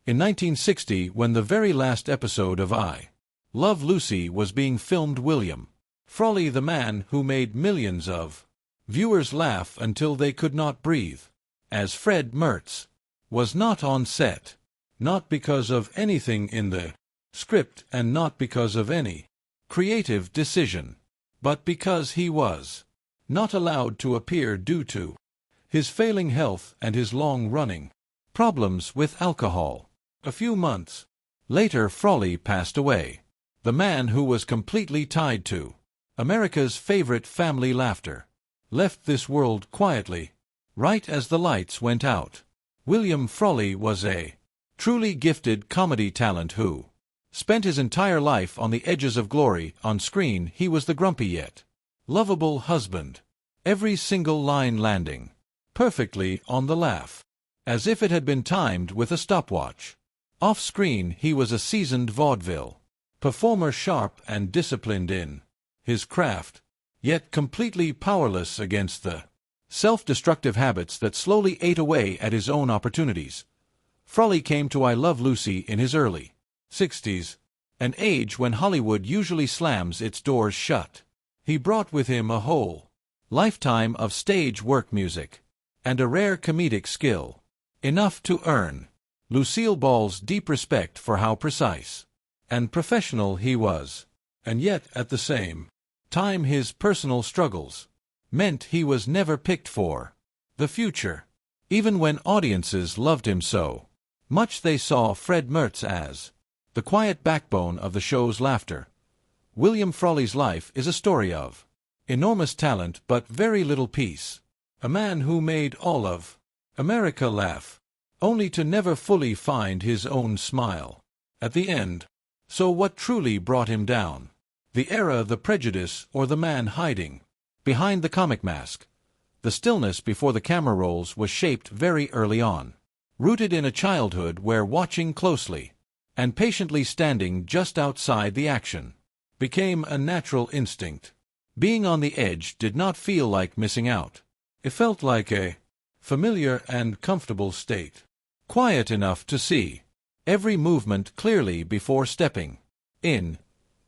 In 1960, when the very last episode of I Love Lucy was being filmed, William Frawley, the man who made millions of viewers laugh until they could not breathe, as Fred Mertz, was not on set. Not because of anything in the script and not because of any creative decision, but because he was not allowed to appear due to his failing health and his long-running problems with alcohol. A few months later, Frawley passed away. The man who was completely tied to America's favorite family laughter left this world quietly, right as the lights went out. William Frawley was a truly gifted comedy talent who spent his entire life on the edges of glory. On screen, he was the grumpy yet lovable husband, every single line landing perfectly on the laugh, as if it had been timed with a stopwatch. Off-screen, he was a seasoned vaudeville performer, sharp and disciplined in his craft, yet completely powerless against the self-destructive habits that slowly ate away at his own opportunities. Frawley came to I Love Lucy in his early 60s, an age when Hollywood usually slams its doors shut. He brought with him a whole lifetime of stage work, music, and a rare comedic skill, enough to earn Lucille Ball's deep respect for how precise and professional he was. And yet, at the same time, his personal struggles meant he was never picked for the future. Even when audiences loved him so much they saw Fred Mertz as the quiet backbone of the show's laughter. William Frawley's life is a story of enormous talent but very little peace. A man who made all of America laugh, only to never fully find his own smile at the end. So what truly brought him down? The era, the prejudice, or the man hiding behind the comic mask? The stillness before the camera rolls was shaped very early on, rooted in a childhood where watching closely and patiently standing just outside the action became a natural instinct. Being on the edge did not feel like missing out. It felt like a familiar and comfortable state, quiet enough to see every movement clearly before stepping in.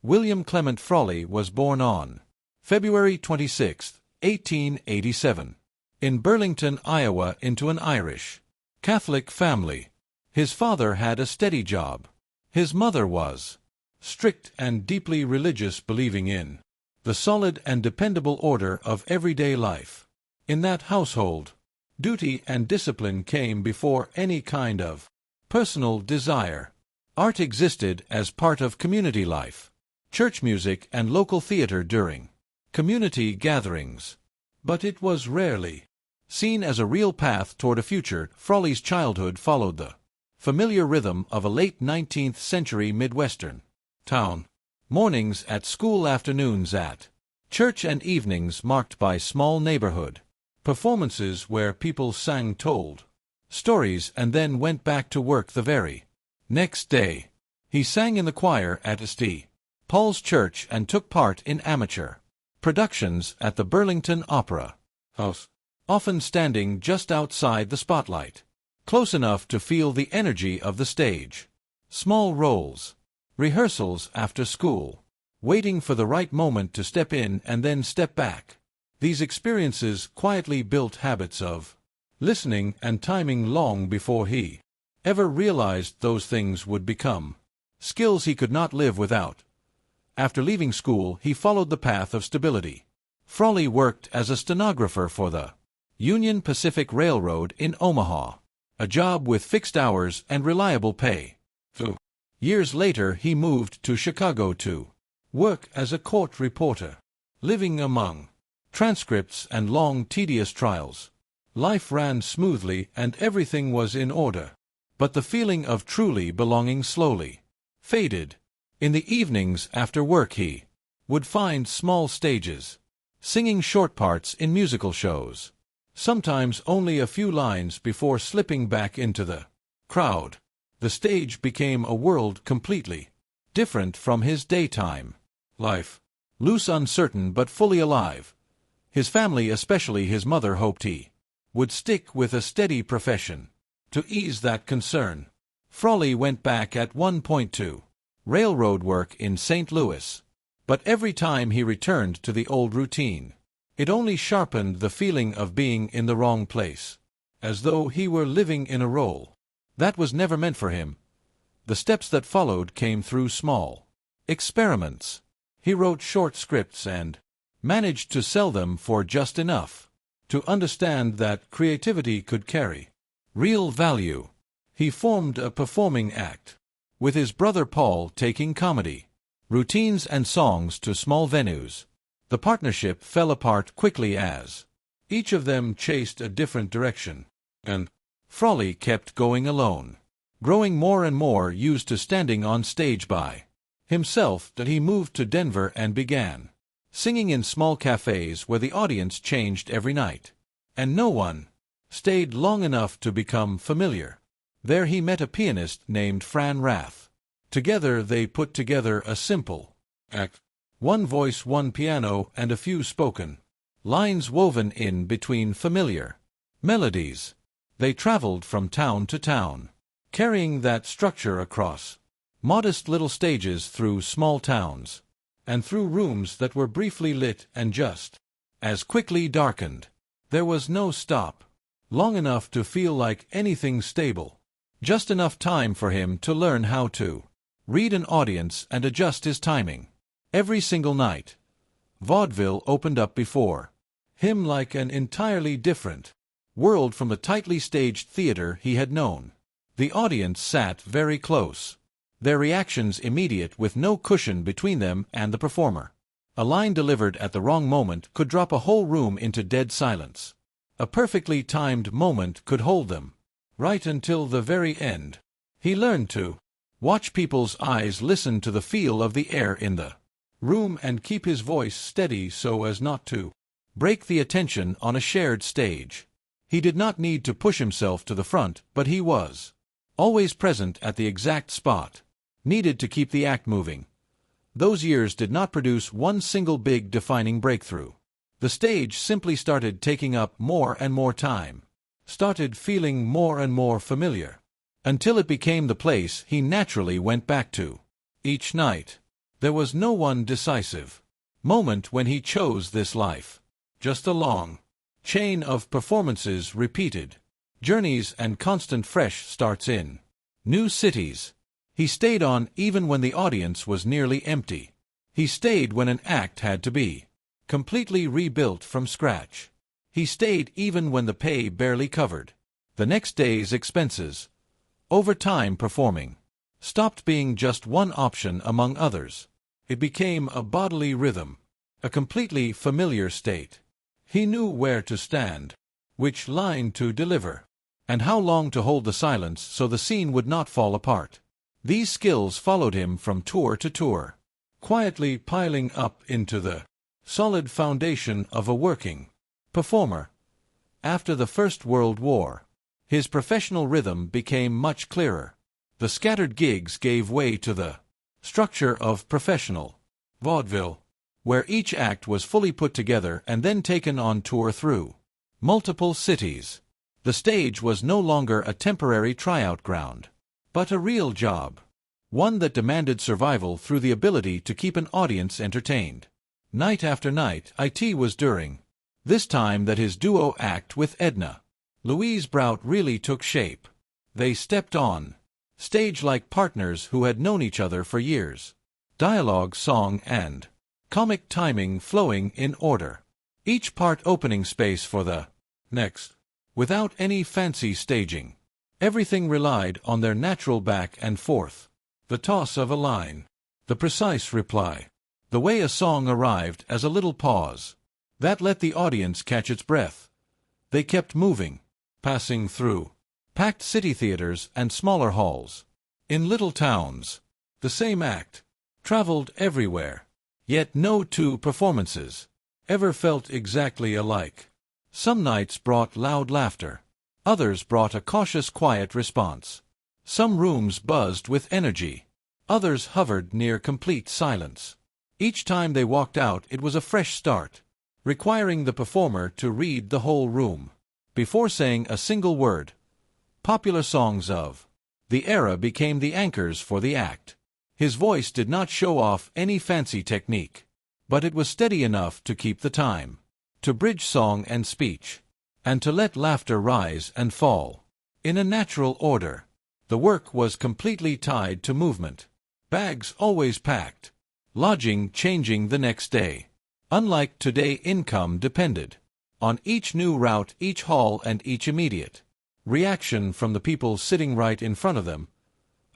William Clement Frawley was born on February 26, 1887, in Burlington, Iowa, into an Irish Catholic family. His father had a steady job. His mother was strict and deeply religious, believing in the solid and dependable order of everyday life. In that household, duty and discipline came before any kind of personal desire. Art existed as part of community life, church music and local theater during community gatherings, but it was rarely seen as a real path toward a future. Frawley's childhood followed the familiar rhythm of a late 19th century Midwestern town. Mornings at school, afternoons at church, and evenings marked by small neighborhood performances where people sang, told stories, and then went back to work the very next day. He sang in the choir at St. Paul's Church and took part in amateur productions at the Burlington Opera House, often standing just outside the spotlight, close enough to feel the energy of the stage. Small roles, rehearsals after school, waiting for the right moment to step in and then step back. These experiences quietly built habits of listening and timing long before he ever realized those things would become skills he could not live without. After leaving school, he followed the path of stability. Frawley worked as a stenographer for the Union Pacific Railroad in Omaha, a job with fixed hours and reliable pay. 2 years later, he moved to Chicago to work as a court reporter. Living among transcripts and long, tedious trials, life ran smoothly and everything was in order. But the feeling of truly belonging slowly faded. In the evenings after work, he would find small stages, singing short parts in musical shows, sometimes only a few lines before slipping back into the crowd. The stage became a world completely different from his daytime life, loose, uncertain, but fully alive. His family, especially his mother, hoped he would stick with a steady profession to ease that concern. Frawley went back at one point to railroad work in St. Louis. But every time he returned to the old routine, it only sharpened the feeling of being in the wrong place, as though he were living in a role that was never meant for him. The steps that followed came through small experiments. He wrote short scripts and managed to sell them for just enough to understand that creativity could carry real value. He formed a performing act, with his brother Paul taking comedy routines and songs to small venues. The partnership fell apart quickly as each of them chased a different direction, and Frawley kept going alone, growing more and more used to standing on stage by himself. That he moved to Denver and began singing in small cafes where the audience changed every night, and no one stayed long enough to become familiar. There he met a pianist named Fran Rath. Together they put together a simple act. One voice, one piano, and a few spoken lines woven in between familiar melodies. They traveled from town to town, carrying that structure across modest little stages through small towns, and through rooms that were briefly lit and just as quickly darkened. There was no stop long enough to feel like anything stable, just enough time for him to learn how to read an audience and adjust his timing. Every single night, Vaudeville opened up before him like an entirely different world from the tightly staged theater he had known. The audience sat very close, their reactions immediate with no cushion between them and the performer. A line delivered at the wrong moment could drop a whole room into dead silence. A perfectly timed moment could hold them right until the very end. He learned to watch people's eyes, listen to the feel of the air in the room, and keep his voice steady so as not to break the attention on a shared stage. He did not need to push himself to the front, but he was always present at the exact spot needed to keep the act moving. Those years did not produce one single big defining breakthrough. The stage simply started taking up more and more time, started feeling more and more familiar, until it became the place he naturally went back to each night. There was no one decisive moment when he chose this life, just a long chain of performances, repeated journeys, and constant fresh starts in new cities. He stayed on even when the audience was nearly empty. He stayed when an act had to be completely rebuilt from scratch. He stayed even when the pay barely covered the next day's expenses. Over time, performing stopped being just one option among others. It became a bodily rhythm, a completely familiar state. He knew where to stand, which line to deliver, and how long to hold the silence so the scene would not fall apart. These skills followed him from tour to tour, quietly piling up into the solid foundation of a working performer. After the First World War, his professional rhythm became much clearer. The scattered gigs gave way to the structure of professional vaudeville, where each act was fully put together and then taken on tour through multiple cities. The stage was no longer a temporary tryout ground, but a real job, one that demanded survival through the ability to keep an audience entertained. Night after night, it was during this time that his duo act with Edna, Louise Brout, really took shape. They stepped on stage like partners who had known each other for years. Dialogue, song, and comic timing flowing in order, each part opening space for the next, without any fancy staging. Everything relied on their natural back and forth, the toss of a line, the precise reply, the way a song arrived as a little pause that let the audience catch its breath. They kept moving, passing through packed city theaters and smaller halls. In little towns, the same act traveled everywhere, yet no two performances ever felt exactly alike. Some nights brought loud laughter, others brought a cautious, quiet response. Some rooms buzzed with energy, others hovered near complete silence. Each time they walked out, it was a fresh start, requiring the performer to read the whole room before saying a single word. Popular songs of The era became the anchors for the act. His voice did not show off any fancy technique, but it was steady enough to keep the time, to bridge song and speech, and to let laughter rise and fall in a natural order. The work was completely tied to movement. Bags always packed. Lodging changing the next day. Unlike today, income depended on each new route, each haul, and each immediate reaction from the people sitting right in front of them.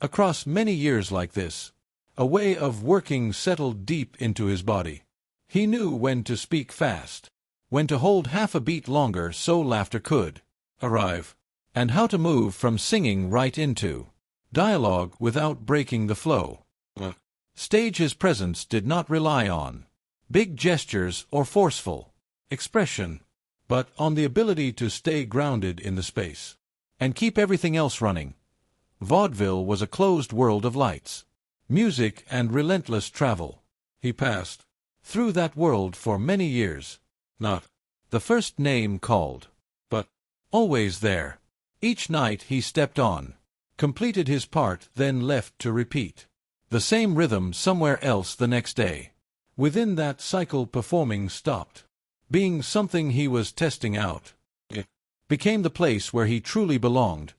Across many years like this, a way of working settled deep into his body. He knew when to speak fast, when to hold half a beat longer so laughter could arrive, and how to move from singing right into dialogue without breaking the flow. Stage his presence did not rely on big gestures or forceful expression, but on the ability to stay grounded in the space and keep everything else running. Vaudeville was a closed world of lights, music, and relentless travel. He passed through that world for many years, not the first name called, but always there. Each night he stepped on, completed his part, then left to repeat the same rhythm somewhere else the next day. Within that cycle, performing stopped being something he was testing out. It became the place where he truly belonged,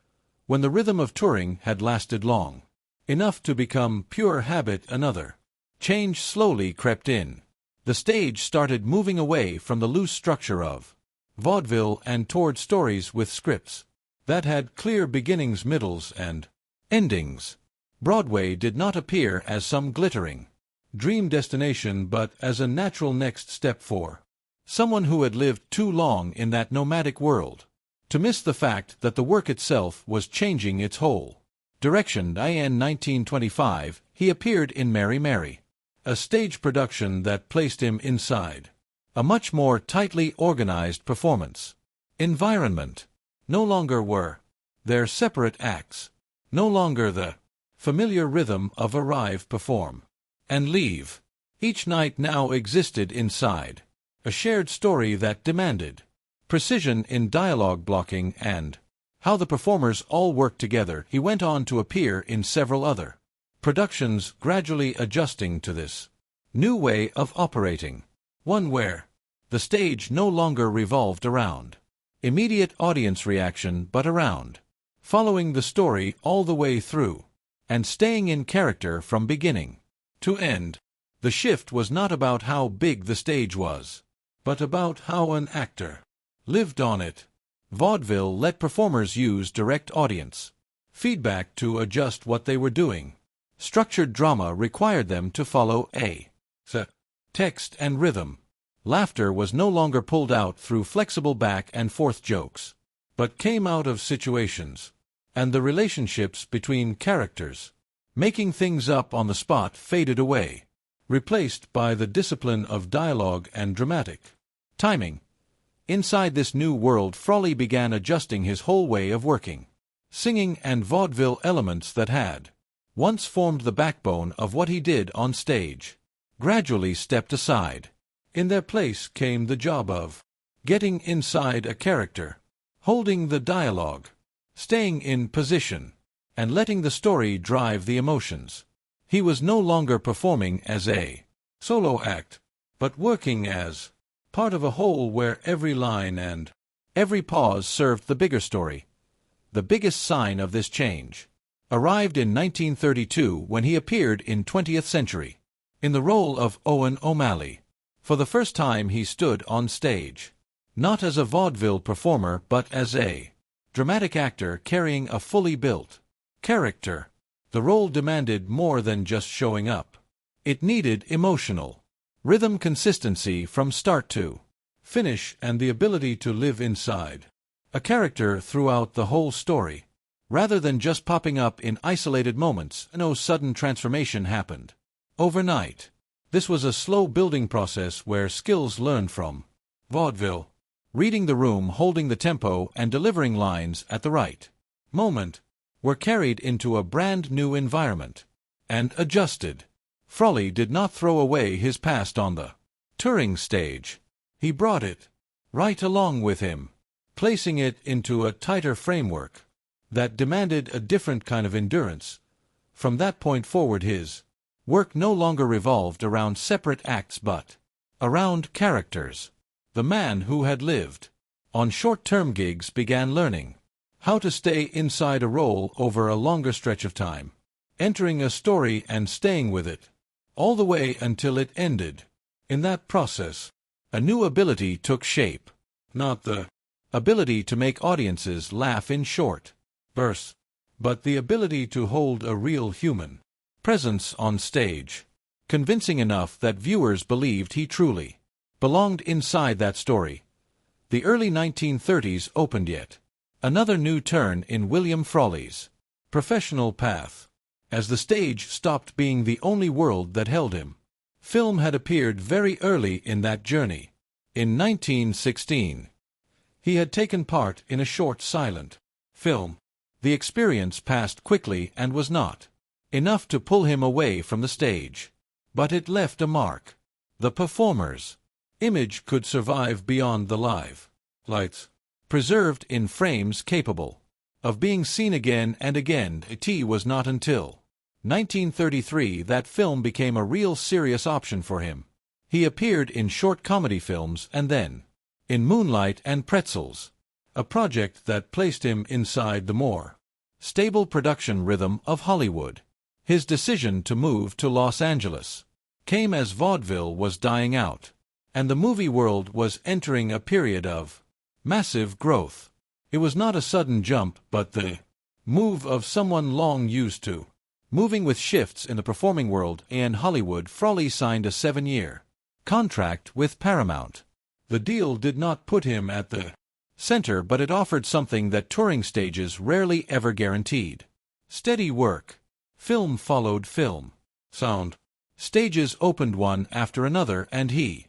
when the rhythm of touring had lasted long enough to become pure habit. Another change slowly crept in. The stage started moving away from the loose structure of vaudeville and toward stories with scripts that had clear beginnings, middles, and endings. Broadway did not appear as some glittering dream destination, but as a natural next step for someone who had lived too long in that nomadic world to miss the fact that the work itself was changing its whole direction. In 1925, he appeared in Mary Mary, a stage production that placed him inside a much more tightly organized performance environment. No longer were there separate acts, no longer the familiar rhythm of arrive, perform, and leave. Each night now existed inside a shared story that demanded precision in dialogue, blocking, and how the performers all worked together. He went on to appear in several other productions, gradually adjusting to this new way of operating, one where the stage no longer revolved around immediate audience reaction, but around following the story all the way through and staying in character from beginning to end. The shift was not about how big the stage was, but about how an actor lived on it. Vaudeville let performers use direct audience feedback to adjust what they were doing. Structured drama required them to follow a set text and rhythm. Laughter was no longer pulled out through flexible back and forth jokes, but came out of situations and the relationships between characters. Making things up on the spot faded away, replaced by the discipline of dialogue and dramatic timing. Inside this new world, Frawley began adjusting his whole way of working. Singing and vaudeville elements that had once formed the backbone of what he did on stage gradually stepped aside. In their place came the job of getting inside a character, holding the dialogue, staying in position, and letting the story drive the emotions. He was no longer performing as a solo act, but working as part of a whole where every line and every pause served the bigger story. The biggest sign of this change arrived in 1932 when he appeared in 20th Century in the role of Owen O'Malley. For the first time he stood on stage, not as a vaudeville performer but as a dramatic actor carrying a fully built character. The role demanded more than just showing up. It needed emotional rhythm, consistency from start to finish, and the ability to live inside a character throughout the whole story, rather than just popping up in isolated moments. No sudden transformation happened overnight. This was a slow building process where skills learned from vaudeville, reading the room, holding the tempo, and delivering lines at the right moment, were carried into a brand new environment and adjusted. Frawley did not throw away his past on the touring stage. He brought it right along with him, placing it into a tighter framework. that demanded a different kind of endurance. From that point forward his work no longer revolved around separate acts but around characters. The man who had lived on short-term gigs began learning how to stay inside a role over a longer stretch of time, entering a story and staying with it all the way until it ended. In that process, a new ability took shape, not the ability to make audiences laugh in short bursts, but the ability to hold a real human presence on stage, convincing enough that viewers believed he truly belonged inside that story. The early 1930s opened yet another new turn in William Frawley's professional path. As the stage stopped being the only world that held him, film had appeared very early in that journey. In 1916, he had taken part in a short silent film. The experience passed quickly and was not enough to pull him away from the stage, but it left a mark. The performer's image could survive beyond the live lights, preserved in frames capable of being seen again and again. It was not until 1933 that film became a real serious option for him. He appeared in short comedy films and then in Moonlight and Pretzels, a project that placed him inside the more stable production rhythm of Hollywood. His decision to move to Los Angeles came as vaudeville was dying out, and the movie world was entering a period of massive growth. It was not a sudden jump, but the move of someone long used to moving with shifts in the performing world. In Hollywood, Frawley signed a 7-year contract with Paramount. The deal did not put him at the center, but it offered something that touring stages rarely ever guaranteed: steady work. Film followed film. Sound stages opened one after another, and he